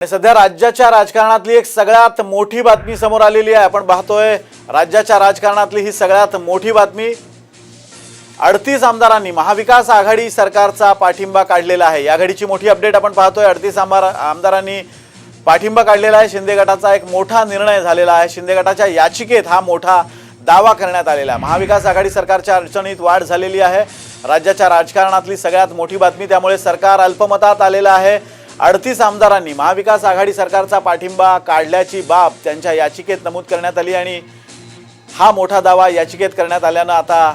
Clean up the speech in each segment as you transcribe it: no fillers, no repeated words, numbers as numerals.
सध्या राज्याच्या राजकारणातली एक सगळ्यात मोठी बातमी समोर आलेली आहे। आपण पाहतोय राज्याच्या राजकारणातली ही सगळ्यात मोठी बातमी। 38 आमदारांनी महाविकास आघाडी सरकारचा पाठिंबा काढलेला आहे। या घडीची मोठी अपडेट आपण पाहतोय। 38 आमदारांनी पाठिंबा काढलेला आहे। शिंदे गटाचा एक मोठा निर्णय झालेला आहे। शिंदे गटाच्या याचिकेत हा मोठा दावा करण्यात आलेला आहे। महाविकास आघाडी सरकारच्या अडचणीत वाढ झालेली आहे। राज्याच्या राजकारणातली सगळ्यात मोठी बातमी, त्यामुळे सरकार अल्पमतात आलेलं आहे। 38 आमदारांनी महाविकास आघाडी सरकारचा पाठिंबा काढल्याची बाब त्यांच्या याचिकेत नमूद करण्यात आली आणि हा मोठा दावा याचिकेत करण्यात आल्यानं आता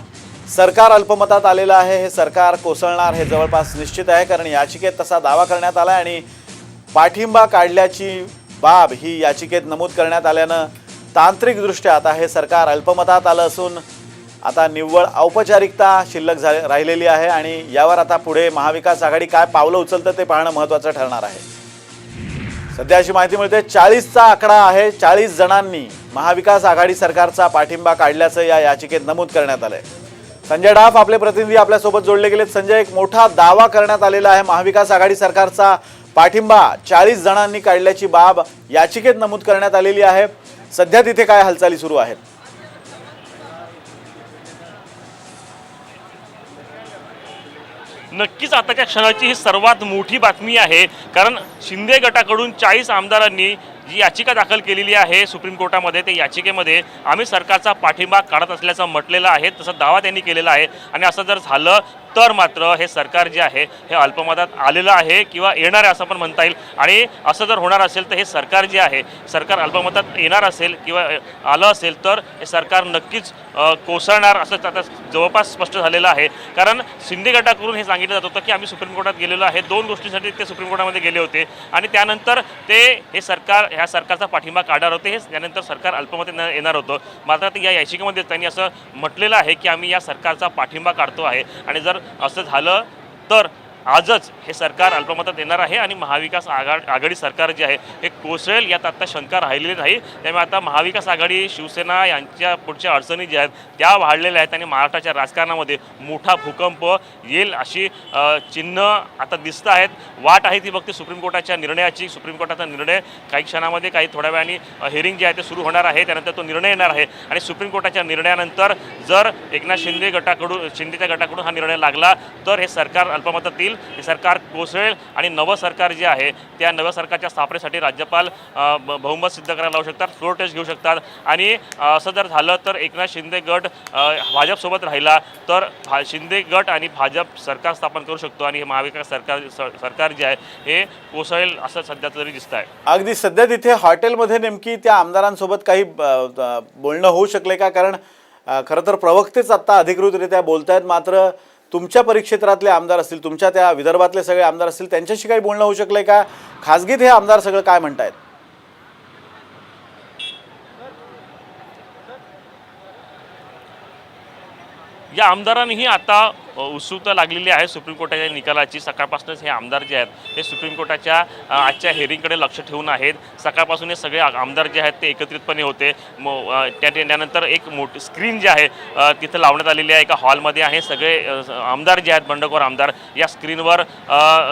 सरकार अल्पमतात आलेलं आहे। हे सरकार कोसळणार हे जवळपास निश्चित आहे, कारण याचिकेत तसा दावा करण्यात आला आणि पाठिंबा काढल्याची बाब ही याचिकेत नमूद करण्यात आल्यानं तांत्रिकदृष्ट्या आता हे सरकार अल्पमतात आलं असून आता निव्वळ औपचारिकता शिल्लक राहिलेली आहे आणि यावर आता पुढे महाविकास आघाडी काय पावलं उचलतं ते पाहणं महत्त्वाचं ठरणार आहे। सध्या अशी माहिती मिळते 40चा आकडा आहे। 40 जणांनी महाविकास आघाडी सरकारचा पाठिंबा काढल्याचं या याचिकेत नमूद करण्यात आलंय। संजय डाफ आपले प्रतिनिधी आपल्यासोबत जोडले गेलेत। संजय, एक मोठा दावा करण्यात आलेला आहे। महाविकास आघाडी सरकारचा पाठिंबा 40 जणांनी काढल्याची बाब याचिकेत नमूद करण्यात आलेली आहे। सध्या तिथे काय हालचाली सुरू आहेत? नक्कीच आताच्या क्षणाची ही सर्वात मोठी बातमी आहे, कारण शिंदे गटाकडून 40 आमदारांनी जी याचिका दाखल केलेली आहे सुप्रीम कोर्टामध्ये, त्या याचिकेमध्ये आम्ही सरकारचा पाठिंबा काढत असल्याचं म्हटलेलं आहे, तसा दावा त्यांनी केलेला आहे। आणि असं जर झालं तर मात्र हे सरकार जे आहे हे अल्पमतात आलेलं आहे किंवा येणार आहे असं पण म्हणता येईल। आणि असं जर होणार असेल तर हे सरकार जे आहे सरकार अल्पमतात येणार असेल किंवा आलं असेल तर हे सरकार नक्कीच कोसळणार असं आता जवळपास स्पष्ट झालेलं आहे। कारण शिंदे गटाकडून हे सांगितलं जात होतं की आम्ही सुप्रीम कोर्टात गेलेलो आहे, 2 गोष्टींसाठी ते सुप्रीम कोर्टामध्ये गेले होते आणि त्यानंतर ते हे सरकार ह्या सरकारचा पाठिंबा काढणार होते। हे त्यानंतर सरकार अल्पमतात येणार होतं। मात्र या याचिकेमध्ये त्यांनी असं म्हटलेलं आहे की आम्ही या सरकारचा पाठिंबा काढतो आहे आणि जर असं झालं तर आजच हे सरकार अल्पमतात येणार आहे आणि महाविकास आघाडी सरकार जे आहे हे कोसळेल यात आता शंका राहिलेली नाही। त्यामुळे आता महाविकास आघाडी शिवसेना यांच्या पुढच्या अडचणी ज्या आहेत त्या वाढलेल्या आहेत आणि महाराष्ट्राच्या राजकारणामध्ये मोठा भूकंप येईल अशी चिन्ह आता दिसत आहेत। वाट आहे ती फक्त सुप्रीम कोर्टाच्या निर्णयाची। सुप्रीम कोर्टाचा निर्णय काही क्षणामध्ये काही थोड्या वेळाने हिअरिंग जे आहे ते सुरू होणार आहे, त्यानंतर तो निर्णय येणार आहे आणि सुप्रीम कोर्टाच्या निर्णयानंतर जर एकनाथ शिंदेच्या गटाकडून हा निर्णय लागला तर हे सरकार अल्पमतात येईल, हे सरकार कोसळेल आणि नवं सरकार जे आहे त्या नव्या सरकारच्या स्थापनेसाठी राज्यपाल बहुमत सिद्ध करायला लावू शकतात, फ्लोर टेस्ट घेऊ शकतात। आणि असं जर झालं तर एकनाथ शिंदे गट भाजपसोबत राहिला तर शिंदे गट आणि भाजप सरकार स्थापन करू शकतो आणि हे महाविकास सरकार जे आहे हे कोसळेल असं सध्या तरी दिसत आहे। अगदी सध्या तिथे हॉटेलमध्ये नेमकी त्या आमदारांसोबत काही बोलणं होऊ शकले का? कारण खरं तर प्रवक्तेच आता अधिकृतरित्या बोलतायत, मात्र तुमच्या परिक्षेत्रातले आमदार असतील, तुमच्या त्या विदर्भातले सगळे आमदार असतील, त्यांच्याशी काही बोलणं होऊ शकलंय का? खासगीत हे आमदार सगळं काय म्हणतायत? या आमदारांनीही आता उत्सुकता लागलेली आहे सुप्रीम कोर्टाच्या निकालाची। सकाळपासूनच हे आमदार जे आहेत हे सुप्रीम कोर्टाच्या आजच्या हिअरिंगकडे लक्ष ठेवून आहेत। सकाळपासून हे सगळे आमदार जे आहेत ते एकत्रितपणे होते। त्यानंतर एक मोठी स्क्रीन जे आहे तिथं लावण्यात आलेली आहे, एका हॉलमध्ये आहे। सगळे आमदार जे आहेत बंडखोर आमदार या स्क्रीनवर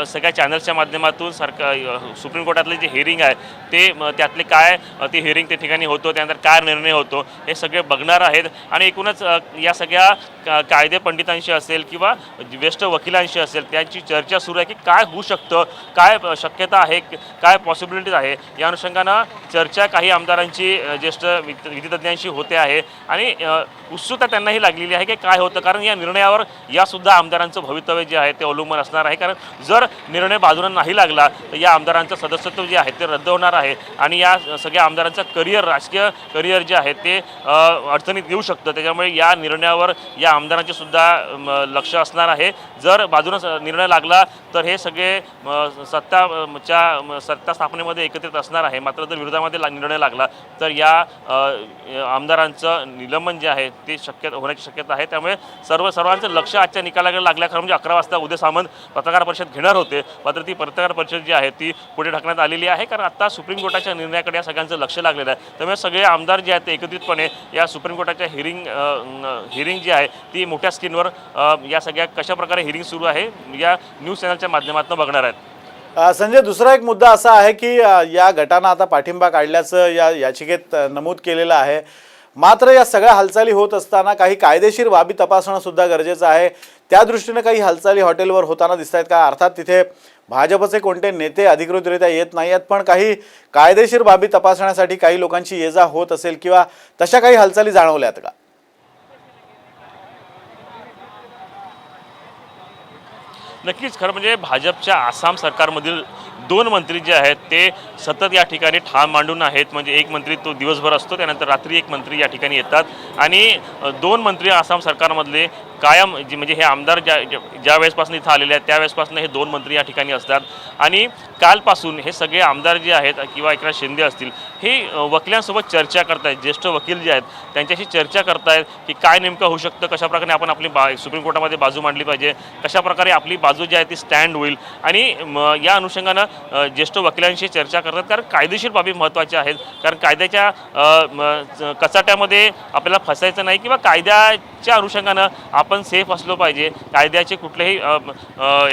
सगळ्या चॅनल्सच्या माध्यमातून सुप्रीम कोर्टातले जे हिअरिंग आहे ते त्यातले काय ते हिअरिंग त्या ठिकाणी होतो, त्यानंतर काय निर्णय होतो हे सगळे बघणार आहेत। आणि एकूणच या सगळ्या कायदे पंडितांशी असेल किंवा ज्येष्ठ वकिलांशी असेल त्यांची चर्चा सुरू आहे की काय होऊ शकतं, काय शक्यता आहे, काय पॉसिबिलिटीज आहे। या अनुषंगानं चर्चा काही आमदारांची ज्येष्ठ विधितज्ञांशी होते आहे आणि उत्सुकता त्यांनाही लागलेली आहे की काय होतं, कारण या निर्णयावर यासुद्धा आमदारांचं भवितव्य जे आहे ते अवलंबून असणार आहे। कारण जर निर्णय बाजूला नाही लागला तर या आमदारांचं सदस्यत्व जे आहे ते रद्द होणार आहे आणि या सगळ्या आमदारांचं राजकीय करिअर जे आहे ते अडचणीत येऊ शकतं। त्याच्यामुळे या निर्णयावर या आमदारांचे सुद्धा लक्ष असणार आहे। जर बाजूने निर्णय लागला तर हे सगळे सत्ता स्थापनेमध्ये एकत्रित असणार आहे, मात्र जर विरोधामध्ये निर्णय लागला तर या आमदारांचं निलंबन जे आहे ते होण्याची शक्यता आहे। त्यामुळे सर्वांचं लक्ष आजच्या निकालाकडे लागल्याखरं म्हणजे 11 वाजता उदय सामंत पत्रकार परिषद घेणार होते, मात्र ती पत्रकार परिषद जी आहे ती पुढे ढकलण्यात आलेली आहे, कारण आता सुप्रीम कोर्टाच्या निर्णयाकडे या सगळ्यांचं लक्ष लागलेलं आहे। त्यामुळे सगळे आमदार जे आहेत ते एकत्रितपणे या सुप्रीम कोर्टाच्या हिअरिंग जी आहे ती मोठ्या स्क्रीनवर या सगळ्या कशा प्रकारे हिअरिंग सुरू आहे या न्यूज चॅनलच्या माध्यमातून बघणार आहेत। संजय, दुसरा एक मुद्दा असा आहे की या गटानं आता पाठिंबा काढल्याचं या याचिकेत नमूद केलेलं आहे. मात्र या सगळ्या हालचाली होत असताना काही कायदेशीर बाबी तपासणं सुद्धा गरजेचं आहे. त्या दृष्टीने काही हालचाली हॉटेलवर होताना दिसत आहेत का? अर्थात तिथे भाजपचे कोणते नेते अधिकृतरित्या येत नाही आहेत, पण काही कायदेशीर बाबी तपासण्यासाठी काही लोकांची ये जा होत असेल किंवा तशा काही हालचाली जाणवल्यात का? नक्कीच, खरं म्हणजे भाजपच्या आसाम सरकारमधील 2 मंत्री जे आहेत ते सतत या ठिकाणी ठाम मांडून आहेत. म्हणजे एक मंत्री तो दिवसभर असतो, त्यानंतर रात्री एक मंत्री या ठिकाणी येतात आणि 2 मंत्री आसाम सरकारमधले कायम म्हणजे हे आमदार ज्या वेळेसपासून इथं आलेले आहेत त्यावेळेसपासून हे 2 मंत्री या ठिकाणी असतात. आणि कालपासून हे सगळे आमदार जे आहेत किंवा एकनाथ शिंदे असतील हे वकिलांसोबत चर्चा करतायत. ज्येष्ठ वकील जे आहेत त्यांच्याशी चर्चा करतायत की काय नेमकं होऊ शकतं, कशाप्रकारे आपण आपली सुप्रीम कोर्टामध्ये बाजू मांडली पाहिजे, कशाप्रकारे आपली बाजू जी आहे ती स्टँड होईल. आणि या अनुषंगानं ज्येष्ठ वकिलांशी चर्चा करतात, कारण कायदेशीर बाबी महत्त्वाच्या आहेत. कारण कायद्याच्या कचाट्यामध्ये आपल्याला फसायचं नाही किंवा कायद्याच्या अनुषंगानं आपण सेफ असलो पाहिजे. कायद्याचे कुठलेही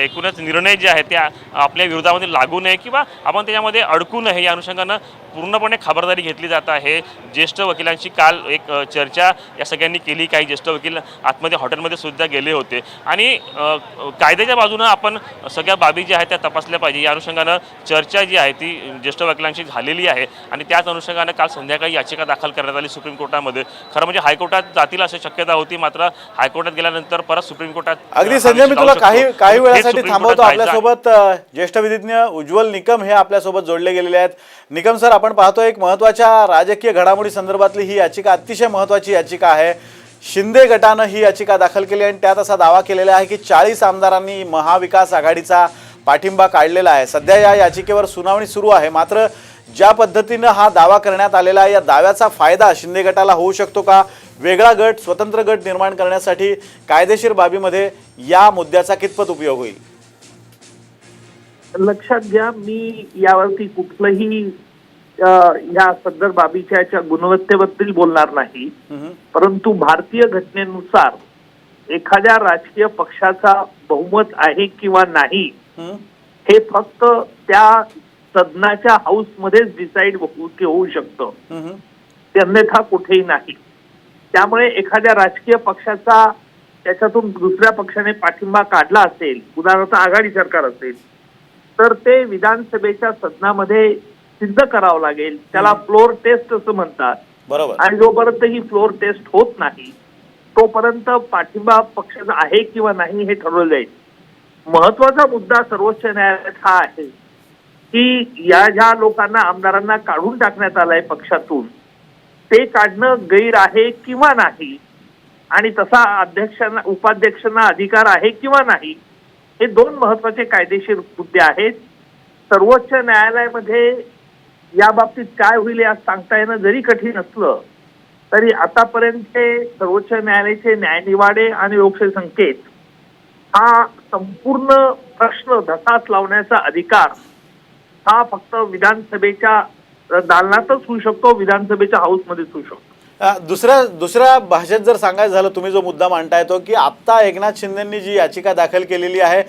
एकूणच निर्णय जे आहेत ते आपल्या विरोधामध्ये लागू नये किंवा आपण त्याच्यामध्ये अडकू नये या अनुषंगानं पूर्णपणे खबरदारी घेतली जात आहे. ज्येष्ठ वकिलांशी काल एक चर्चा या सगळ्यांनी केली. काही ज्येष्ठ वकील आतमध्ये हॉटेलमध्ये सुद्धा गेले होते आणि कायद्याच्या बाजूनं आपण सगळ्या बाबी ज्या आहेत त्या तपासल्या पाहिजे या अनुषंगानं चर्चा जी आहे ती ज्येष्ठ वकिलांशी झालेली आहे. आणि त्याच अनुषंगानं काल संध्याकाळी याचिका दाखल करण्यात आली सुप्रीम कोर्टामध्ये. खरं म्हणजे हायकोर्टात जातील अशी शक्यता होती, मात्र हायकोर्टात गेल्यानंतर परत सुप्रीम कोर्टात. अगदी संजय, मी तुला काही वेळासाठी थांबवतो. आपल्यासोबत ज्येष्ठ विधिज्ञ उज्ज्वल निकम हे आपल्यासोबत जोडले गेलेले आहेत. निकम सर, आपण पाहतो एक महत्त्वाच्या राजकीय घडामोडी संदर्भातली ही याचिका अतिशय महत्त्वाची याचिका आहे. शिंदे गटानं ही याचिका दाखल केली आणि त्यात असा दावा केलेला आहे की 40 आमदारांनी महाविकास आघाडीचा पाठिंबा काढलेला आहे. सध्या या याचिकेवर सुनावणी सुरू आहे. मात्र ज्या पद्धतीनं हा दावा करण्यात आलेला आहे, या दाव्याचा फायदा शिंदे गटाला होऊ शकतो का? वेगळा गट, स्वतंत्र गट निर्माण करण्यासाठी कायदेशीर बाबीमध्ये या मुद्द्याचा कितपत उपयोग होईल? लक्षात घ्या, मी यावरती कुठलंही या सदर बाबीच्या गुणवत्तेबद्दल बोलणार नाही. परंतु भारतीय घटनेनुसार एखाद्या राजकीय पक्षाचा बहुमत आहे किंवा नाही हे फक्त त्या सदनाच्या हाऊस मध्येच डिसाईड होऊ शकतं, अन्यथा कुठेही नाही. त्यामुळे एखाद्या राजकीय पक्षाचा त्याच्यातून दुसऱ्या पक्षाने पाठिंबा काढला असेल, उदाहरणार्थ आघाडी सरकार असेल, तर ते विधानसभेच्या सदनामध्ये सिद्ध करावं लागेल. त्याला फ्लोर टेस्ट असं म्हणतात. बरोबर. आणि जोपर्यंत ही फ्लोर टेस्ट होत नाही तोपर्यंत पाठिंबा पक्षाचा आहे किंवा नाही हे ठरवलं जाईल. महत्वाचा मुद्दा सर्वोच्च न्यायालयात हा आहे की या ज्या लोकांना, आमदारांना काढून टाकण्यात आलंय पक्षातून, ते काढणं गैर आहे किंवा नाही, आणि तसा अध्यक्षांना, उपाध्यक्षांना अधिकार आहे किंवा नाही, हे 2 महत्वाचे कायदेशीर मुद्दे आहेत. सर्वोच्च न्यायालयामध्ये या बाबतीत काय होईल आज सांगता येणं जरी कठीण असलं तरी आतापर्यंत सर्वोच्च न्यायालयाचे न्यायनिवाडे आणि लोकशाही संकेत हा संपूर्ण प्रश्न धसास लावण्याचा अधिकार हा फक्त विधानसभेच्या दालनातच होऊ शकतो, विधानसभेच्या हाऊसमध्येच होऊ शकतो. दुसऱ्या भाषेत जर सांगायचं झालं, तुम्ही जो मुद्दा मांडताय तो की आता एकनाथ शिंदेंनी जी याचिका दाखल केलेली आहे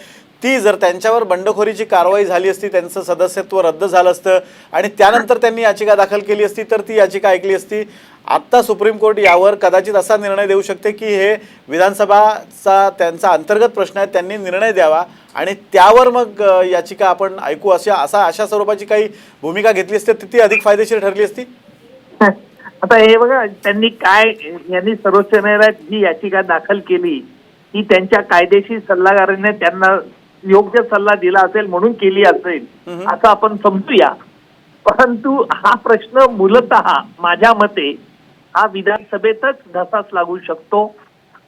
ती जर त्यांच्यावर बंडखोरीची कारवाई झाली असती, त्यांचं सदस्यत्व रद्द झालं असतं आणि त्यानंतर त्यांनी याचिका दाखल केली असती तर ती याचिका ऐकली असती. आत्ता सुप्रीम कोर्ट यावर कदाचित असा निर्णय देऊ शकते की हे विधानसभाचा त्यांचा अंतर्गत प्रश्न आहे, त्यांनी निर्णय द्यावा आणि त्यावर मग याचिका आपण ऐकू अशा स्वरूपाची काही भूमिका घेतली असते ती अधिक फायदेशीर ठरली असती. आता हे बघा, यांनी सर्वोच्च न्यायालयात जी याचिका दाखल केली ही त्यांच्या कायदेशीर सल्लागारांनी त्यांना योग्य सल्ला दिला असेल म्हणून केली असेल असं आपण समजूया. परंतु हा प्रश्न मूलतः माझ्या मते हा विधानसभेतच धसास लागू शकतो.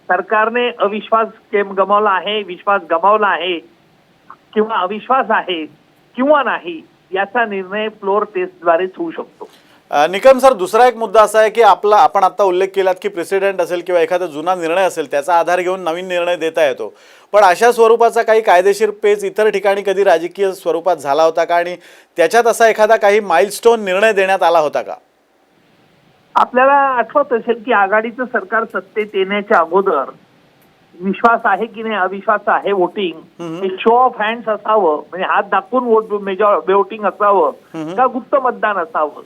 सरकारने अविश्वास गमावला आहे, विश्वास गमावला आहे किंवा अविश्वास आहे किंवा नाही याचा निर्णय फ्लोर टेस्टद्वारेच होऊ शकतो. निकम सर, दुसरा एक मुद्दा असा आहे की आपण आता उल्लेख केलात की प्रेसिडेंट असेल किंवा एखादा जुना निर्णय असेल त्याचा आधार घेऊन नवीन निर्णय देता येतो, पण अशा स्वरूपाचा काही कायदेशीर पेच इतर ठिकाणी कधी राजकीय स्वरूपात झाला होता का आणि त्याच्यात असा एखादा काही माइलस्टोन निर्णय देण्यात आला होता का? आपल्याला आठवत असेल की आघाडीचं सरकार सत्तेत येण्याच्या अगोदर विश्वास आहे की नाही अविश्वास आहे वोटिंग हे शो ऑफ हँड्स असावं, म्हणजे हात दाखवून वोटिंग असावं का गुप्त मतदान असावं,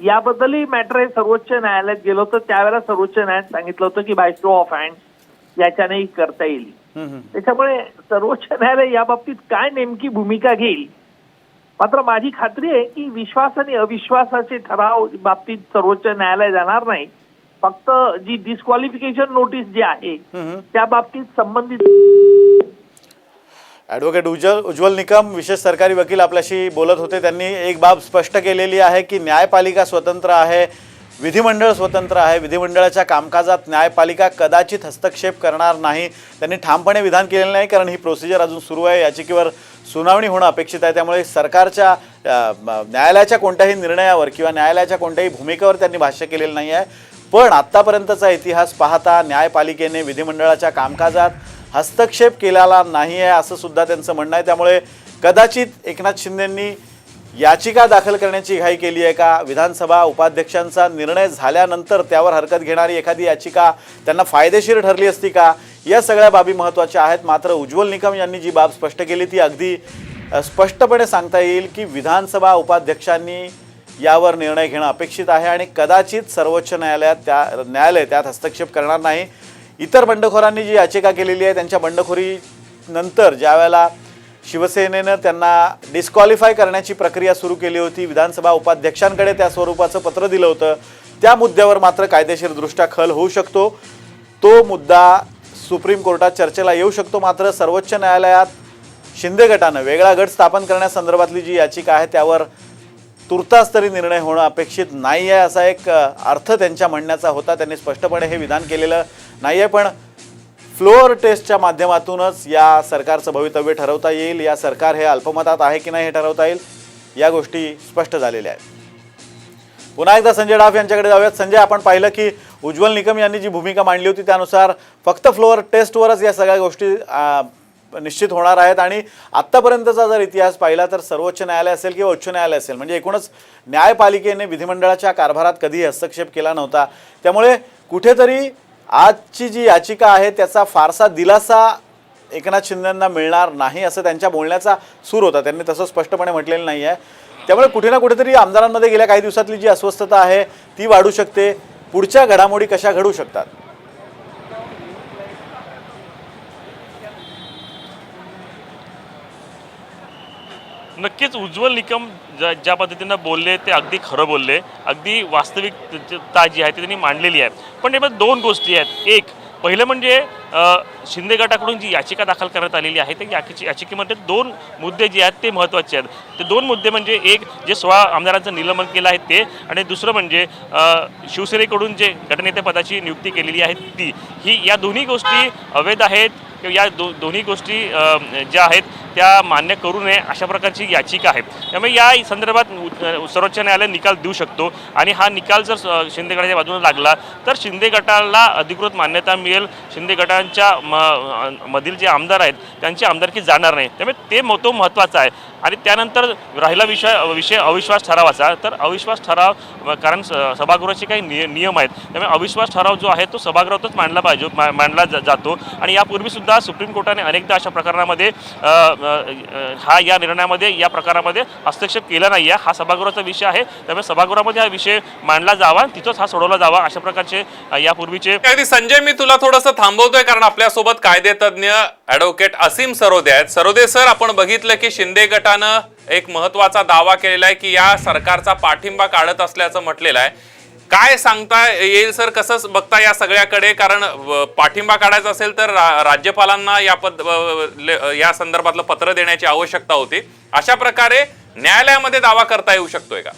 याबद्दलही मॅटर हे सर्वोच्च न्यायालयात गेलं होतं. त्यावेळेला सर्वोच्च न्यायालयात सांगितलं होतं की बाय शो ऑफ हँड्स याच्यानेही करता येईल. त्याच्यामुळे सर्वोच्च न्यायालय या बाबतीत काय नेमकी भूमिका घेईल, मात्र माझी खात्री आहे की विश्वास आणि अविश्वासाचे ठराव बाबतीत सर्वोच्च न्यायालय जाणार नाही. फक्त जी डिस्क्वालिफिकेशन नोटीस जी आहे त्या बाबतीत संबंधित ॲडव्होकेट उज्ज्वल निकम विशेष सरकारी वकील आपल्याशी बोलत होते. त्यांनी एक बाब स्पष्ट केलेली आहे की न्यायपालिका स्वतंत्र आहे, विधिमंडळ स्वतंत्र आहे, विधिमंडळाच्या कामकाजात न्यायपालिका कदाचित हस्तक्षेप करणार नाही. त्यांनी ठामपणे विधान केलेलं नाही, कारण ही प्रोसिजर अजून सुरू आहे, याचिकेवर सुनावणी होणं अपेक्षित आहे. त्यामुळे सरकारच्या न्यायालयाच्या कोणत्याही निर्णयावर किंवा न्यायालयाच्या कोणत्याही भूमिकेवर त्यांनी भाष्य केलेलं नाही आहे. पण आत्तापर्यंतचा इतिहास पाहता न्यायपालिकेने विधिमंडळाच्या कामकाजात हस्तक्षेप केलेला नाही आहे असं सुद्धा त्यांचं म्हणणं आहे. त्यामुळे कदाचित एकनाथ शिंदेंनी याचिका दाखल करण्याची घाई केली आहे का, विधानसभा उपाध्यक्षांचा निर्णय झाल्यानंतर त्यावर हरकत घेणारी एखादी याचिका त्यांना फायदेशीर ठरली असती का, या सगळ्या बाबी महत्त्वाच्या आहेत. मात्र उज्ज्वल निकम यांनी जी बाब स्पष्ट केली ती अगदी स्पष्टपणे सांगता येईल की विधानसभा उपाध्यक्षांनी यावर निर्णय घेणं अपेक्षित आहे आणि कदाचित सर्वोच्च न्यायालय त्यात हस्तक्षेप करणार नाही. इतर बंडखोरांनी जी याचिका केलेली आहे त्यांच्या बंडखोरीनंतर ज्यावेळेला शिवसेनेनं त्यांना डिस्क्वालिफाय करण्याची प्रक्रिया सुरू केली होती, विधानसभा उपाध्यक्षांकडे त्या स्वरूपाचं पत्र दिलं होतं, त्या मुद्द्यावर मात्र कायदेशीरदृष्ट्या खल होऊ शकतो. तो मुद्दा सुप्रीम कोर्टात चर्चेला येऊ शकतो. मात्र सर्वोच्च न्यायालयात शिंदे गटानं वेगळा गट स्थापन करण्यासंदर्भातली जी याचिका आहे त्यावर तुर्तास तरी निर्णय होणं अपेक्षित नाही आहे असा एक अर्थ त्यांच्या म्हणण्याचा होता. त्यांनी स्पष्टपणे हे विधान केलेलं नाही आहे. पण फ्लोअर टेस्टच्या माध्यमातूनच या सरकारचं भवितव्य ठरवता येईल, या सरकार हे अल्पमतात आहे की नाही हे ठरवता येईल, या गोष्टी स्पष्ट झालेल्या आहेत. पुन्हा एकदा संजय डाफ यांच्याकडे जाऊयात. संजय, आपण पाहिलं की उज्ज्वल निकम यांनी जी भूमिका मांडली होती त्यानुसार फक्त फ्लोअर टेस्टवरच या सगळ्या गोष्टी निश्चित होणार आहेत आणि आत्तापर्यंतचा जर इतिहास पाहिला तर सर्वोच्च न्यायालय असेल किंवा उच्च न्यायालय असेल, म्हणजे एकूणच न्यायपालिकेने विधिमंडळाच्या कारभारात कधीही हस्तक्षेप केला नव्हता. त्यामुळे कुठेतरी आजची जी याचिका आहे त्याचा फारसा दिलासा एकनाथ शिंदेंना मिळणार नाही असं त्यांच्या बोलण्याचा सूर होता. त्यांनी तसं स्पष्टपणे म्हटलेलं नाही आहे. त्यामुळे कुठे ना कुठेतरी आमदारांमध्ये गेल्या काही दिवसातली जी अस्वस्थता आहे ती वाढू शकते. पुढच्या घडामोडी कशा घडू शकतात? नक्कीच उज्ज्वल निकम ज्या पद्धतीनं बोलले ते अगदी खरं बोलले, अगदी वास्तविकता जी आहे ती त्यांनी मांडलेली आहे. पण यामध्ये दोन गोष्टी आहेत. एक पहिलं म्हणजे शिंदे गटाकडून जी याचिका दाखल करण्यात आलेली आहे त्या याचिकेमध्ये दोन मुद्दे जे आहेत ते महत्त्वाचे आहेत. ते दोन मुद्दे म्हणजे एक जे 16 आमदारांचं निलंबन केलं आहे ते, आणि दुसरं म्हणजे शिवसेनेकडून जे गटनेतेपदाची नियुक्ती केलेली आहे ती. या दोन्ही गोष्टी अवैध आहेत किंवा या दोन्ही गोष्टी ज्या आहेत त्या मान्य करू नये अशा प्रकारची याचिका आहे. त्यामुळे या संदर्भात सर्वोच्च न्यायालय निकाल देऊ शकतो आणि हा निकाल जर शिंदे गटाच्या बाजूने लागला तर शिंदे गटाला अधिकृत मान्यता मिळेल. शिंदे गटांच्या मधील जे आमदार आहेत त्यांची आमदारकी जाणार नाही. त्यामुळे तो महत्त्वाचा आहे. आणि त्यानंतर राहिला विषय अविश्वास ठरावाचा. तर अविश्वास ठराव, कारण सभागृहाचे काही नियम आहेत, त्यामुळे अविश्वास ठराव जो आहे तो सभागृहातच मांडला जातो. आणि यापूर्वी सुद्धा सुप्रीम कोर्टाने अनेकदा अशा प्रकरणामध्ये या निर्णयामध्ये या प्रकारामध्ये हस्तक्षेप केला नाही आहे. हा सभागृहाचा विषय आहे, त्यामुळे सभागृहामध्ये हा विषय मांडला जावा, तिथंच हा सोडवला जावा अशा प्रकारचे यापूर्वीचे. संजय, मी तुला थोडंसं थांबवतोय कारण आपल्यासोबत कायदेतज्ञ ॲडव्होकेट असीम सरोदे आहेत. सरोदे सर, आपण बघितलं की शिंदे गटानं एक महत्वाचा दावा केलेला आहे की या सरकारचा पाठिंबा काढत असल्याचं म्हटलेलं आहे. काय सांगता येईल सर, कसं बघता या सगळ्याकडे? कारण पाठिंबा काढायचा असेल तर राज्यपालांना या संदर्भातलं पत्र देण्याची आवश्यकता होती. अशा प्रकारे न्यायालयामध्ये दावा करता येऊ शकतोय का?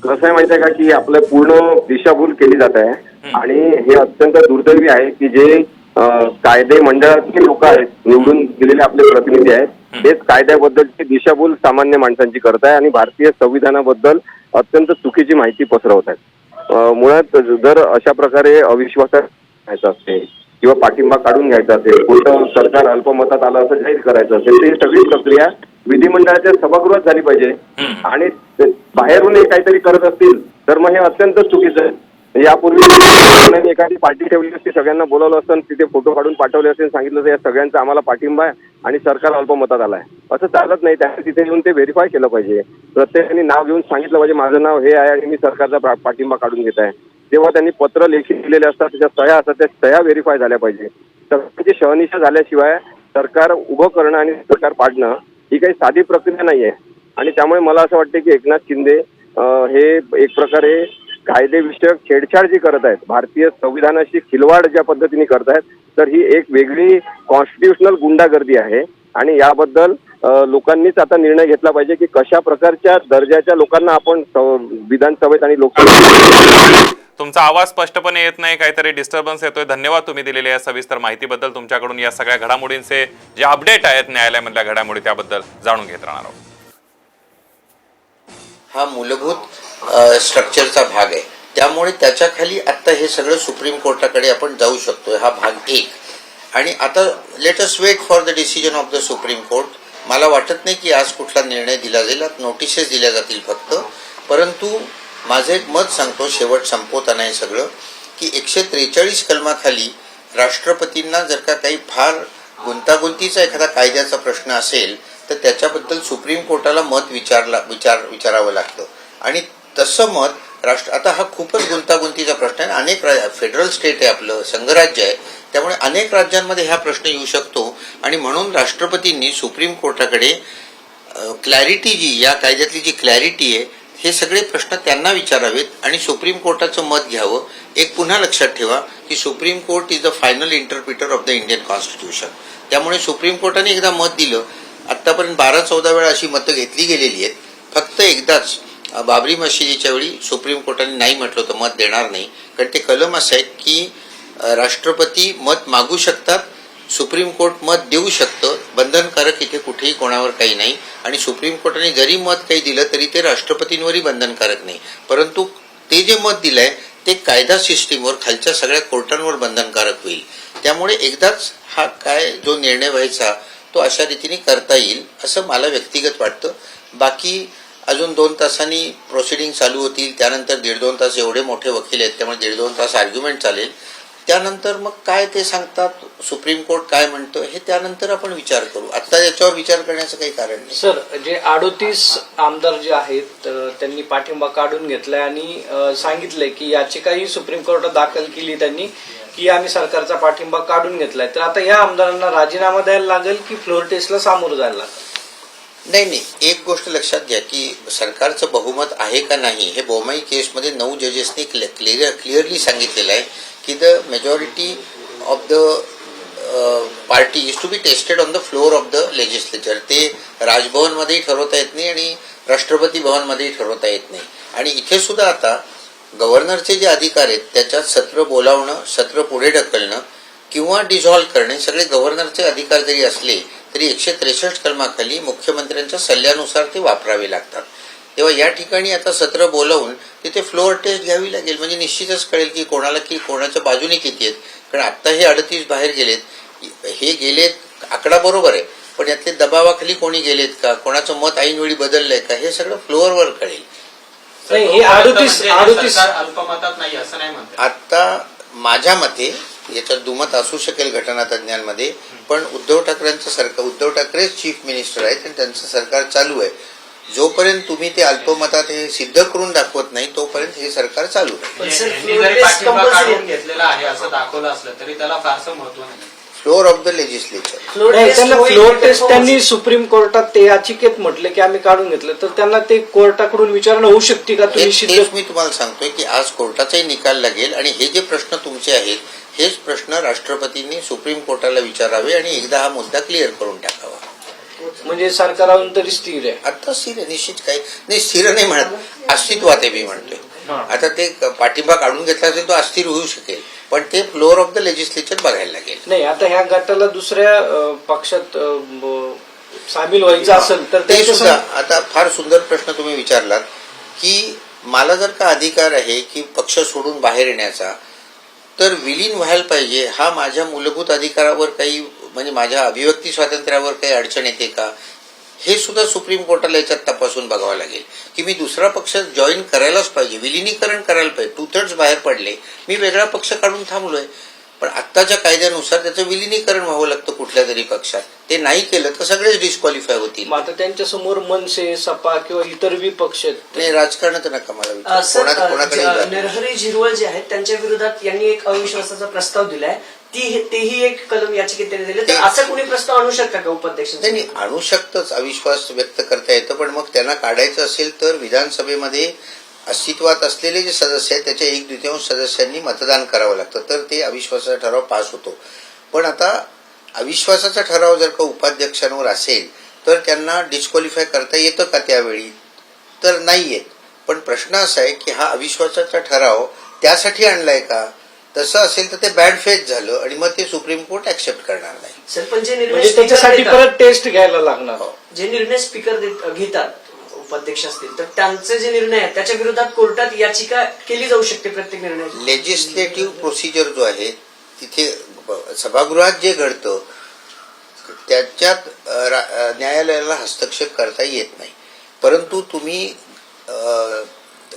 कसं आहे माहिती आहे का की आपलं पूर्ण दिशाभूल केली जात आहे आणि हे अत्यंत दुर्दैवी आहे की जे कायदे मंडळातले लोक आहेत, निवडून दिलेले आपले प्रतिनिधी आहेत, तेच कायद्याबद्दलची दिशाभूल सामान्य माणसांची करत आहे आणि भारतीय संविधानाबद्दल अत्यंत चुकीची माहिती पसरवत आहेत. मुळात जर अशा प्रकारे अविश्वासात घ्यायचा असेल किंवा पाठिंबा काढून घ्यायचा असेल, कोणतं सरकार अल्पमतात आलं असं जाहीर करायचं असेल, तर ही सगळी प्रक्रिया विधिमंडळाच्या सभागृहात झाली पाहिजे. आणि बाहेरून काहीतरी करत असतील तर मग हे अत्यंत चुकीचं आहे. यापूर्वी एखादी पार्टी ठेवली असती, सगळ्यांना बोलावलं असतं, तिथे फोटो काढून पाठवले असते, सांगितलं असतं या सगळ्यांचा आम्हाला पाठिंबा आहे आणि सरकार अल्पमतात आलाय. असं चालत नाही. त्यांनी तिथे येऊन ते व्हेरीफाय केलं पाहिजे. प्रत्येकाने नाव घेऊन सांगितलं पाहिजे माझं नाव हे आहे आणि मी सरकारचा पाठिंबा काढून घेत आहे. तेव्हा त्यांनी पत्र लेखी दिलेले असतात, त्याच्या सह्या असतात, त्या सह्या व्हेरीफाय झाल्या पाहिजे. सगळ्यांची शहनिशा झाल्याशिवाय सरकार उभं करणं आणि सरकार पाडणं ही काही साधी प्रक्रिया नाही आहे. आणि त्यामुळे मला असं वाटतं की एकनाथ शिंदे हे एक प्रकारे कायदेविषयक छेडछाड जी करत आहेत, भारतीय संविधानाशी खिलवाड ज्या पद्धतीने करत आहेत, तर ही एक वेगळी कॉन्स्टिट्युशनल गुंडागर्दी आहे. आणि याबद्दल लोकांनीच आता निर्णय घेतला पाहिजे की कशा प्रकारच्या दर्जाच्या लोकांना आपण विधानसभेत आणि लोकसभेत. तुमचा आवाज स्पष्टपणे येत नाही, काहीतरी डिस्टर्बन्स येतोय. धन्यवाद तुम्ही दिलेल्या या सविस्तर माहितीबद्दल. तुमच्याकडून या सगळ्या घडामोडींचे जे अपडेट आहेत न्यायालयामधल्या घडामोडी त्याबद्दल जाणून घेत राहणार आहोत. हा मूलभूत स्ट्रक्चरचा भाग आहे, त्यामुळे त्याच्या खाली आता हे सगळं सुप्रीम कोर्टाकडे आपण जाऊ शकतो. हा भाग एक. आणि आता let us wait for the decision of the supreme court. मला वाटत नाही की आज कुठला निर्णय दिला जाईल, नोटिसेस दिल्या जातील फक्त. परंतु माझं एक मत सांगतो शेवट संपवताना हे सगळं, की 143 कलमाखाली राष्ट्रपतींना जर का काही फार गुंतागुंतीचा एखादा कायद्याचा प्रश्न असेल तर त्याच्याबद्दल सुप्रीम कोर्टाला मत विचारावं लागतं. आणि तसं मत आता हा खूपच गुंतागुंतीचा प्रश्न आहे. अनेक फेडरल स्टेट आहे, आपलं संघराज्य आहे, त्यामुळे अनेक राज्यांमध्ये हा प्रश्न येऊ शकतो. आणि म्हणून राष्ट्रपतींनी सुप्रीम कोर्टाकडे क्लॅरिटी जी या कायद्यातली जी क्लॅरिटी आहे हे सगळे प्रश्न त्यांना विचारावेत आणि सुप्रीम कोर्टाचं मत घ्यावं. एक पुन्हा लक्षात ठेवा की supreme court is the final interpreter of the Indian constitution. त्यामुळे सुप्रीम कोर्टाने एकदा मत दिलं. आतापर्यंत 12-14 वेळा अशी मतं घेतली गेलेली आहेत. फक्त एकदाच बाबरी मशिदीच्या वेळी सुप्रीम कोर्टाने नाही म्हटलं होतं मत देणार नाही, कारण ते कलम असं आहे की राष्ट्रपती मत मागू शकतात, सुप्रीम कोर्ट मत देऊ शकतं, बंधनकारक इथे कुठेही कोणावर काही नाही. आणि सुप्रीम कोर्टाने जरी मत काही दिलं तरी ते राष्ट्रपतींवरही बंधनकारक नाही. परंतु ते जे मत दिलंय ते कायदा सिस्टीमवर खालच्या सगळ्या कोर्टांवर बंधनकारक होईल. त्यामुळे एकदाच हा काय जो निर्णय व्हायचा तो अशा रीतीने करता येईल असं मला व्यक्तिगत वाटतं. बाकी अजून 2 तासांनी प्रोसिडिंग चालू होतील, त्यानंतर 1.5-2 तास एवढे मोठे वकील आहेत त्यामुळे 1.5-2 तास आर्ग्युमेंट चालेल. त्यानंतर मग काय ते सांगतात, सुप्रीम कोर्ट काय म्हणतं हे त्यानंतर आपण विचार करू. आता याच्यावर विचार करण्याचं काही कारण नाही. सर, जे 38 आमदार जे आहेत त्यांनी पाठिंबा काढून घेतलाय आणि सांगितलंय की याचिकाही सुप्रीम कोर्टात दाखल केली त्यांनी की आम्ही सरकारचा पाठिंबा काढून घेतलाय. तर आता या आमदारांना राजीनामा द्यायला लागेल की फ्लोर टेस्टला सामोरं जायला लागेल? नाही, एक गोष्ट लक्षात घ्या की सरकारचं बहुमत आहे का नाही हे बोमाई केसमध्ये 9 जजेसनी क्लिअरली सांगितलेलं आहे की the majority of the party is to be tested on the floor of the legislature. ते राजभवनमध्येही ठरवता येत नाही आणि राष्ट्रपती भवनमध्येही ठरवता येत नाही. आणि इथे सुद्धा आता गव्हर्नरचे जे अधिकार आहेत त्याच्यात सत्र बोलावणं, सत्र पुढे ढकलणं किंवा डिझॉल्व्ह करणे सगळे गव्हर्नरचे अधिकार जरी असले तरी 163 कलमाखाली मुख्यमंत्र्यांच्या सल्ल्यानुसार ते वापरावे लागतात. तेव्हा या ठिकाणी आता सत्र बोलावून तिथे फ्लोअर टेस्ट घ्यावी लागेल, म्हणजे निश्चितच कळेल की कोणाला की कोणाच्या बाजूने किती आहेत. कारण आता हे 38 बाहेर गेलेत, हे गेलेत, आकडा बरोबर आहे, पण यातले दबावाखाली कोणी गेलेत का, कोणाचं मत ऐनवेळी बदललंय का, हे सगळं फ्लोअरवर कळेल. नाही, हे 38 अल्पमतात नाही असं नाही म्हणतात. आता माझ्या मते याच्यात दुमत असू शकेल घटनातज्ञांमध्ये, पण उद्धव ठाकरे चीफ मिनिस्टर आहेत आणि त्यांचं सरकार चालू आहे. जोपर्यंत तुम्ही ते अल्पमतात हे सिद्ध करून दाखवत नाही तोपर्यंत हे सरकार चालू आहे. जरी पाठिंबा काढून घेतलेला आहे असं दाखवलं असलं तरी त्याला फारसं महत्व नाही. Floor of the legislature. त्यांना फ्लोअर टेस्ट त्यांनी सुप्रीम कोर्टात ते याचिकेत म्हटले की आम्ही काढून घेतलं, तर त्यांना ते कोर्टाकडून विचारणा होऊ शकते का? तुम्ही मी तुम्हाला सांगतोय की आज कोर्टाचाही निकाल लागेल आणि हे जे प्रश्न तुमचे आहेत हेच प्रश्न राष्ट्रपतींनी सुप्रीम कोर्टाला विचारावे आणि एकदा हा मुद्दा क्लिअर करून टाकावा. म्हणजे सरकारावरून तरी स्थिर आहे आता. स्थिर आहे निश्चित, काही नाही, स्थिर नाही म्हणत, अस्तित्वात आहे मी म्हणतोय. आता ते पाठिंबा काढून घेतला असेल तो अस्थिर होऊ शकेल, पण ते फ्लोअर ऑफ द लेजिस्लेचर बघायला लागेल. नाही, आता ह्या गटाला दुसऱ्या पक्षात सामील व्हायचं असेल तर ते सुद्धा. आता फार सुंदर प्रश्न तुम्ही विचारलात की मला जर का अधिकार आहे की पक्ष सोडून बाहेर येण्याचा, तर विलीन व्हायला पाहिजे. हा माझ्या मूलभूत अधिकारावर काही, म्हणजे माझ्या अभिव्यक्ती स्वातंत्र्यावर काही अडचण येते का? हे सुद्धा सुप्रीम कोर्टाला याच्यात तपासून बघावं लागेल की मी दुसरा पक्ष जॉईन करायलाच पाहिजे, विलिनीकरण करायला पाहिजे. 2/3 बाहेर पडले, मी वेगळा पक्ष काढून थांबलोय. पण आत्ताच्या कायद्यानुसार त्याचं विलिनीकरण व्हावं लागतं कुठल्या तरी पक्षात. ते नाही केलं तर सगळेच डिस्क्वालिफाय होतील. मग आता त्यांच्या समोर मनसे, सपा किंवा इतर विपक्ष आहेत. नाही, राजकारणात नका मला विचारू. कोणाकडे जात? नरहरी झिरवळ जे आहेत त्यांच्या विरोधात यांनी एक अविश्वासाचा प्रस्ताव दिलाय, तेही एक कलम याचिकेत त्यांनी दिले. तर असा कोणी प्रस्ताव आणू शकता का उपाध्यक्ष? नाही, आणू शकतंच, अविश्वास व्यक्त करता येतं. पण मग त्यांना काढायचं असेल तर विधानसभेमध्ये अस्तित्वात असलेले जे सदस्य आहेत त्याच्या 1/2 सदस्यांनी मतदान करावं लागतं, तर ते अविश्वासाचा ठराव पास होतो. पण आता अविश्वासाचा ठराव जर का उपाध्यक्षांवर असेल तर त्यांना डिस्क्वालिफाय करता येतं का त्यावेळी? तर नाही येत. पण प्रश्न असा आहे की हा अविश्वासाचा ठराव त्यासाठी आणलाय का? तसं असेल तर ते बॅड फेथ झालं आणि मग ते सुप्रीम कोर्ट ऍक्सेप्ट करणार नाही. सर, पण जे निर्णय म्हणजे त्याच्यासाठी परत टेस्ट घ्यायला लागणार. जे निर्णय स्पीकर घेतात उपाध्यक्ष असतील तर त्यांचे जे निर्णय आहेत त्याच्या विरोधात कोर्टात याचिका केली जाऊ शकते प्रत्येक निर्णय. लेजिस्लेटिव्ह प्रोसिजर जो आहे तिथे सभागृहात जे घडतं त्याच्यात न्यायालयाला हस्तक्षेप करता येत नाही. परंतु तुम्ही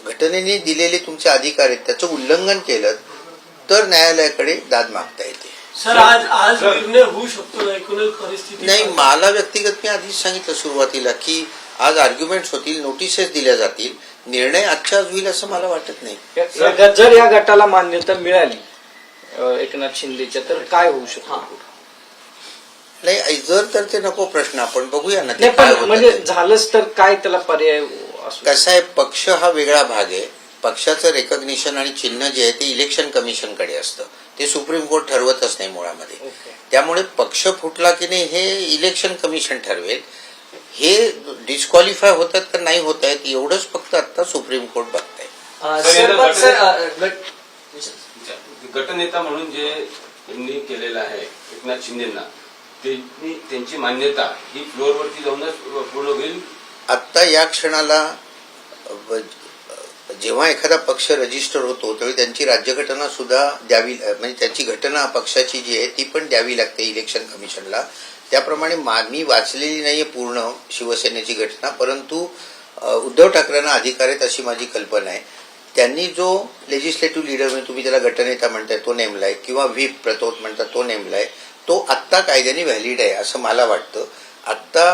घटनेने दिलेले तुमचे अधिकार आहेत त्याचं उल्लंघन केलं तर न्यायालयाकडे दाद मागता येते. सर, आज निर्णय होऊ शकतो एकूणच परिस्थिती? नाही, मला व्यक्तिगत मी आधीच सांगितलं सुरुवातीला की आज आर्ग्युमेंट्स होतील, नोटिसेस दिल्या जातील, निर्णय आजच्या आज होईल असं मला वाटत नाही. जर या गटाला मान्यता मिळाली एकनाथ शिंदेच्या तर काय होऊ शकतं? नाही, जर तर ते नको प्रश्न, आपण बघूया ना ते नाही, काय पण होतं म्हणजे ते. झालंच तर काय त्याला पर्याय असू? कसं आहे, पक्ष हा वेगळा भाग आहे. पक्षाचं रेकॉग्निशन आणि चिन्ह जे आहे ते इलेक्शन कमिशनकडे असतं, ते सुप्रीम कोर्ट ठरवतच नाही मुळामध्ये. त्यामुळे पक्ष फुटला की नाही हे इलेक्शन कमिशन ठरवेल. हे डिस्क्वालिफाय होतात का नाही होत आहेत एवढंच फक्त आता सुप्रीम कोर्ट बघताय. गटनेता म्हणून जे त्यांनी केलेलं आहे एकनाथ शिंदेना, त्यांची मान्यता ही फ्लोअरवरती जाऊनच पूर्ण होईल. आत्ता या क्षणाला जेव्हा एखादा पक्ष रजिस्टर होतो त्यावेळी त्यांची राज्यघटना सुद्धा द्यावी, म्हणजे त्याची घटना पक्षाची जी आहे ती पण द्यावी लागते इलेक्शन कमिशनला. त्याप्रमाणे मी वाचलेली नाहीये पूर्ण शिवसेनेची घटना, परंतु उद्धव ठाकरेंना अधिकार आहेत अशी माझी कल्पना आहे. त्यांनी जो लेजिस्लेटिव्ह लीडर म्हणजे तुम्ही त्याला गटनेता म्हणताय तो नेमलाय किंवा व्हीप प्रतोद म्हणतात तो नेमलाय, तो आत्ता कायद्याने व्हॅलिड आहे असं मला वाटतं. आत्ता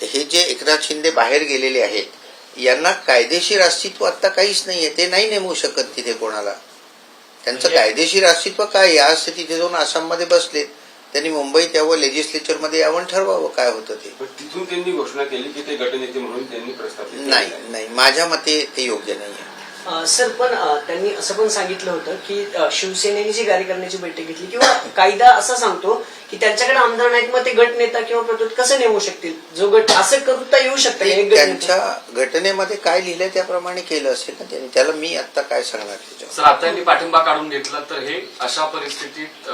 हे जे एकनाथ शिंदे बाहेर गेलेले आहेत यांना कायदेशीर अस्तित्व आत्ता काहीच नाहीये, ते नाही नेमू शकत तिथे कोणाला. त्यांचं कायदेशीर अस्तित्व काय? आज ते तिथे जाऊन आसाममध्ये बसलेत, त्यांनी मुंबईत यावं, लेजिस्लेचरमध्ये यावं, ठरवावं काय होतं ते. तिथून त्यांनी घोषणा केली की ते गटनेते म्हणून त्यांनी प्रस्थापित नाही, माझ्या मते ते योग्य नाही. सर, पण त्यांनी असं पण सांगितलं होतं की शिवसेनेने जी कार्यकारिणीची बैठक घेतली किंवा कायदा असा सांगतो की त्यांच्याकडे आमदार नाहीत, मग ते गटनेता किंवा प्रतोद कसं नेमू शकतील? जो गट असं करता येऊ शकतं त्यांच्या घटनेमध्ये काय लिहिलंय त्याप्रमाणे केलं असेल ना त्यांनी. त्याला मी आता काय सांगणार त्याच्यावर. सर, आता यांनी पाठिंबा काढून घेतला तर हे अशा परिस्थितीत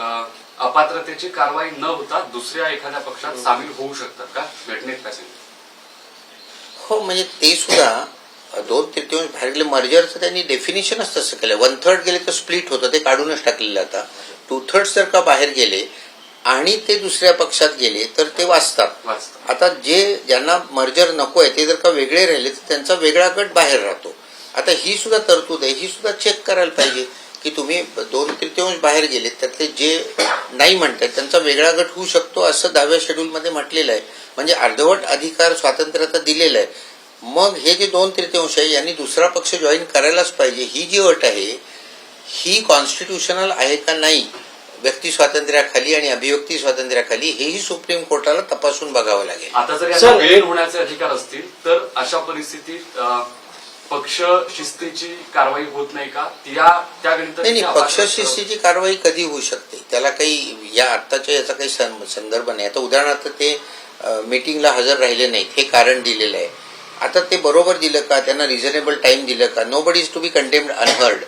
अपात्रतेची कारवाई न होता दुसऱ्या एखाद्या पक्षात सामील होऊ शकतात का घटनेत पॅसेंजर? हो, म्हणजे ते सुद्धा 2/3 बाहेर गेले. मर्जरचं त्यांनी डेफिनेशनच तसं केलं. 1/3 गेले तर स्प्लिट होतं, ते काढूनच टाकलेलं. आता 2/3 जर का बाहेर गेले आणि ते दुसऱ्या पक्षात गेले तर ते वाचतात. आता ज्यांना मर्जर नको आहे ते जर का वेगळे राहिले तर त्यांचा वेगळा गट बाहेर राहतो. आता ही सुद्धा तरतूद आहे, ही सुद्धा चेक करायला पाहिजे की तुम्ही 2/3 बाहेर गेलेत त्यातले जे नाही म्हणतात त्यांचा वेगळा गट होऊ शकतो असं 10व्या शेड्यूलमध्ये म्हटलेलं आहे. म्हणजे अर्धवट अधिकार स्वातंत्र्य आता दिलेलं आहे. मग हे जे 2/3 आहे यांनी दुसरा पक्ष जॉईन करायलाच पाहिजे. ही जी अट आहे ही कॉन्स्टिट्युशनल आहे का नाही व्यक्ती स्वातंत्र्याखाली आणि अभिव्यक्ती स्वातंत्र्याखाली, हेही सुप्रीम कोर्टाला तपासून बघावं लागेल. आता जर याचा गैर होण्याचे अधिकार असतील तर अशा परिस्थितीत पक्ष शिस्तीची कारवाई होत नाही का? त्या नाही, पक्ष शिस्तीची कारवाई कधी होऊ शकते त्याला काही या आत्ताच्या याचा काही संदर्भ नाही. आता उदाहरणार्थ ते मीटिंगला हजर राहिले नाहीत हे कारण दिलेलं आहे. आता ते बरोबर दिलं का? त्यांना रिझनेबल टाइम दिलं का? Nobody is to be condemned unheard.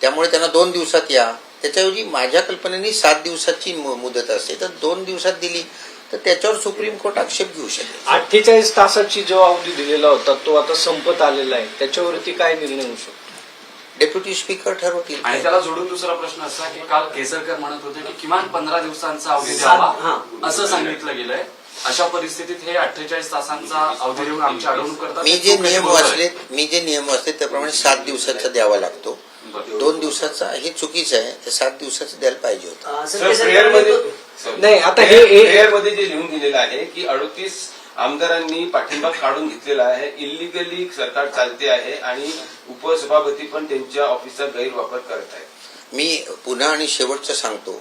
त्यामुळे त्यांना 2 दिवसात या, त्याच्याऐवजी माझ्या कल्पनेने 7 दिवसाची मुदत असते तर 2 दिवसात दिली तर त्याच्यावर सुप्रीम कोर्ट आक्षेप घेऊ शकेल. 48 तासाची जो अवधी दिलेला होता तो आता संपत आलेला आहे, त्याच्यावरती काय निर्णय होऊ शकतो? डेप्युटी स्पीकर ठरवतील. आणि त्याला जोडून दुसरा प्रश्न असा की काल केसरकर म्हणत होते की किमान 15 दिवसांचा अवधी द्यावा असं सांगितलं गेलंय. अशा परिस्थितीत हे 48 तासांचा अवधी देऊन आमची अडवणूक करतात. मी जे नियम वाचले त्याप्रमाणे 7 दिवसाचा द्यावा लागतो. 2 दिवसाचा हे चुकीचं आहे. ते 7 दिवसाचं द्यायला पाहिजे होतं. नाही, आता हे प्रेयरमध्ये जे लिहून दिलेलं आहे की 38 आमदारांनी पाठिंबा काढून घेतलेला आहे, इलिगली सरकार चालते आहे आणि उपसभापती पण त्यांच्या ऑफिसचा गैरवापर करत आहे. मी पुन्हा आणि शेवटचं सांगतो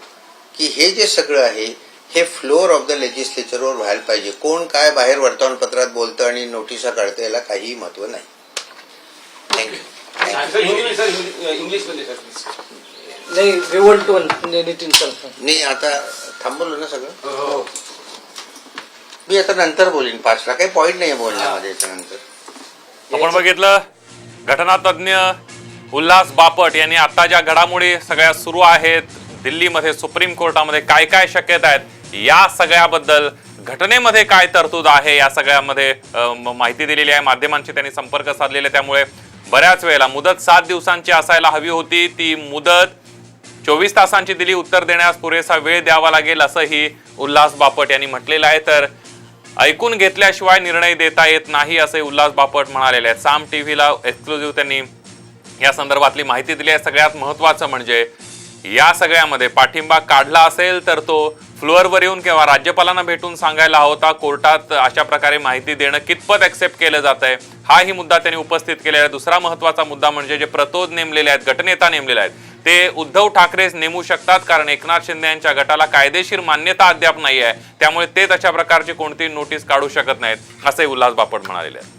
की हे जे सगळं आहे हे फ्लोअर ऑफ द लेजिस्लेचरवर व्हायला पाहिजे. कोण काय बाहेर वर्तमानपत्रात बोलतं आणि नोटिसा काढतं याला काहीही महत्व नाही. थँक्यू. इंग्लिशमध्ये सर प्लीज. नाही, we want to Nitin sir. नाही, आता थांबवलं ना सगळं. मी आता नंतर बोलीन 5ला. काही पॉईंट नाही बोलण्यामध्ये याच्यानंतर. आपण बघितलं घटनातज्ञ उल्हास बापट यांनी आता ज्या घडामोडी सगळ्या सुरू आहेत दिल्लीमध्ये सुप्रीम कोर्टामध्ये काय काय शक्यता आहेत या सगळ्याबद्दल, घटनेमध्ये काय तरतूद आहे या सगळ्यामध्ये माहिती दिलेली आहे. माध्यमांशी त्यांनी संपर्क साधलेले, त्यामुळे बऱ्याच वेळेला मुदत 7 दिवसांची असायला हवी होती, ती मुदत 24 तासांची दिली. उत्तर देण्यास पुरेसा वेळ द्यावा लागेल असंही उल्हास बापट यांनी म्हटलेलं आहे. तर ऐकून घेतल्याशिवाय निर्णय देता येत नाही असे उल्हास बापट म्हणालेले आहेत. साम टीव्हीला एक्सक्लुझिव्ह त्यांनी या संदर्भातली माहिती दिली आहे. सगळ्यात महत्वाचं म्हणजे या सगळ्यामध्ये पाठिंबा काढला असेल तर तो फ्लोअरवर येऊन किंवा राज्यपालांना भेटून सांगायला होता. कोर्टात अशा प्रकारे माहिती देणं कितपत ऍक्सेप्ट केलं जात आहे हाही मुद्दा त्यांनी उपस्थित केलेला आहे. दुसरा महत्वाचा मुद्दा म्हणजे जे प्रतोद नेमलेले आहेत, गटनेता नेमलेले आहेत, ते उद्धव ठाकरेच नेमू शकतात, कारण एकनाथ शिंदे यांच्या गटाला कायदेशीर मान्यता अद्याप नाही आहे. त्यामुळे ते तशा प्रकारची कोणतीही नोटीस काढू शकत नाहीत असंही उल्हास बापट म्हणालेले आहेत.